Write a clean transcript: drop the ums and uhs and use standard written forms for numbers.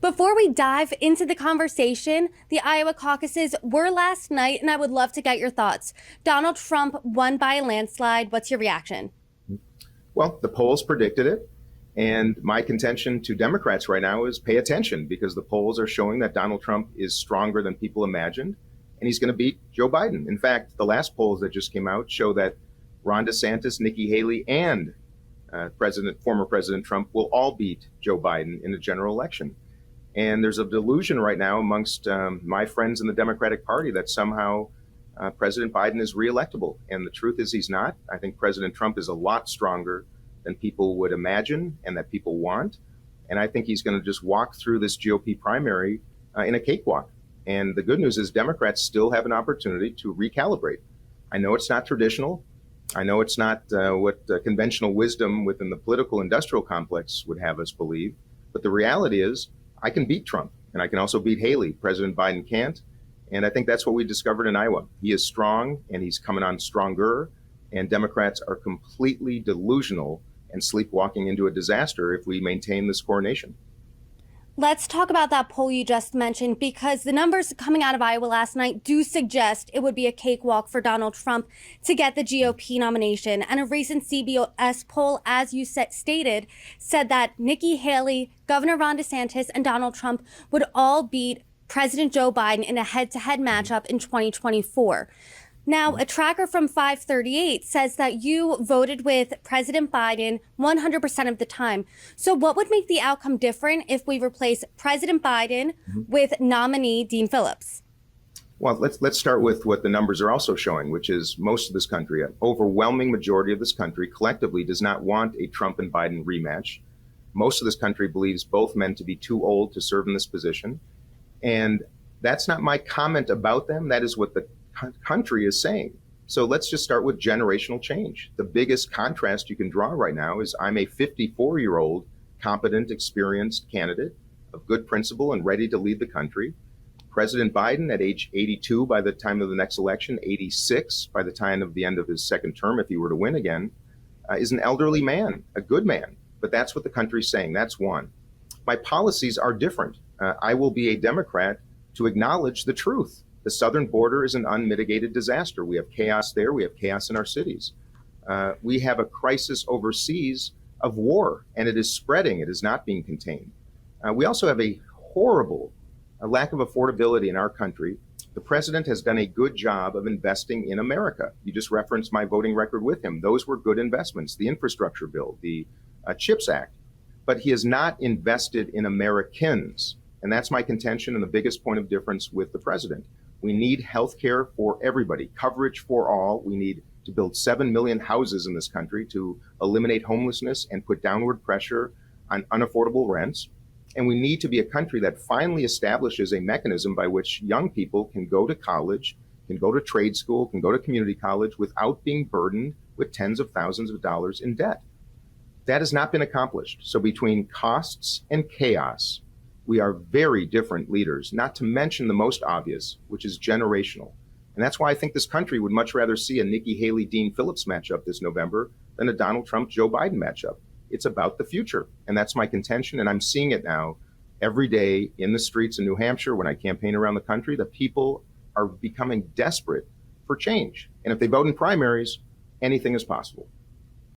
Before we dive into the conversation, the Iowa caucuses were last night, and I would love to get your thoughts. Donald Trump won by a landslide. What's your reaction? Well, the polls predicted it. And my contention to Democrats right now is pay attention, because the polls are showing that Donald Trump is stronger than people imagined, and he's going to beat Joe Biden. In fact, the last polls that just came out show that Ron DeSantis, Nikki Haley, and former President Trump will all beat Joe Biden in the general election. And there's a delusion right now amongst my friends in the Democratic Party that somehow President Biden is reelectable. And the truth is he's not. I think President Trump is a lot stronger than people would imagine and that people want. And I think he's going to just walk through this GOP primary in a cakewalk. And the good news is Democrats still have an opportunity to recalibrate. I know it's not traditional. I know it's not what conventional wisdom within the political industrial complex would have us believe. But the reality is I can beat Trump, and I can also beat Haley. President Biden can't. And I think that's what we discovered in Iowa. He is strong, and he's coming on stronger. And Democrats are completely delusional and sleepwalking into a disaster if we maintain this coronation. Let's talk about that poll you just mentioned, because the numbers coming out of Iowa last night do suggest it would be a cakewalk for Donald Trump to get the GOP nomination. And a recent CBS poll, as you stated, said that Nikki Haley, Governor Ron DeSantis, and Donald Trump would all beat President Joe Biden in a head-to-head matchup in 2024. Now, a tracker from 538 says that you voted with President Biden 100% of the time. So what would make the outcome different if we replace President Biden with nominee Dean Phillips? Well, let's start with what the numbers are also showing, which is most of this country, an overwhelming majority of this country collectively does not want a Trump and Biden rematch. Most of this country believes both men to be too old to serve in this position. And that's not my comment about them. That is what the country is saying. So let's just start with generational change. The biggest contrast you can draw right now is I'm a 54-year-old, competent, experienced candidate of good principle and ready to lead the country. President Biden at age 82 by the time of the next election, 86 by the time of the end of his second term, if he were to win again, is an elderly man, a good man. But that's what the country's saying. That's one. My policies are different. I will be a Democrat to acknowledge the truth. The southern border is an unmitigated disaster. We have chaos there. We have chaos in our cities. We have a crisis overseas of war, and it is spreading. It is not being contained. We also have a horrible lack of affordability in our country. The president has done a good job of investing in America. You just referenced my voting record with him. Those were good investments, the infrastructure bill, the CHIPS Act. But he has not invested in Americans. And that's my contention and the biggest point of difference with the president. We need health care for everybody, coverage for all. We need to build 7 million houses in this country to eliminate homelessness and put downward pressure on unaffordable rents. And we need to be a country that finally establishes a mechanism by which young people can go to college, can go to trade school, can go to community college without being burdened with tens of thousands of dollars in debt. That has not been accomplished. So between costs and chaos, we are very different leaders, not to mention the most obvious, which is generational. And that's why I think this country would much rather see a Nikki Haley, Dean Phillips matchup this November than a Donald Trump, Joe Biden matchup. It's about the future. And that's my contention. And I'm seeing it now every day in the streets in New Hampshire when I campaign around the country. The people are becoming desperate for change. And if they vote in primaries, anything is possible.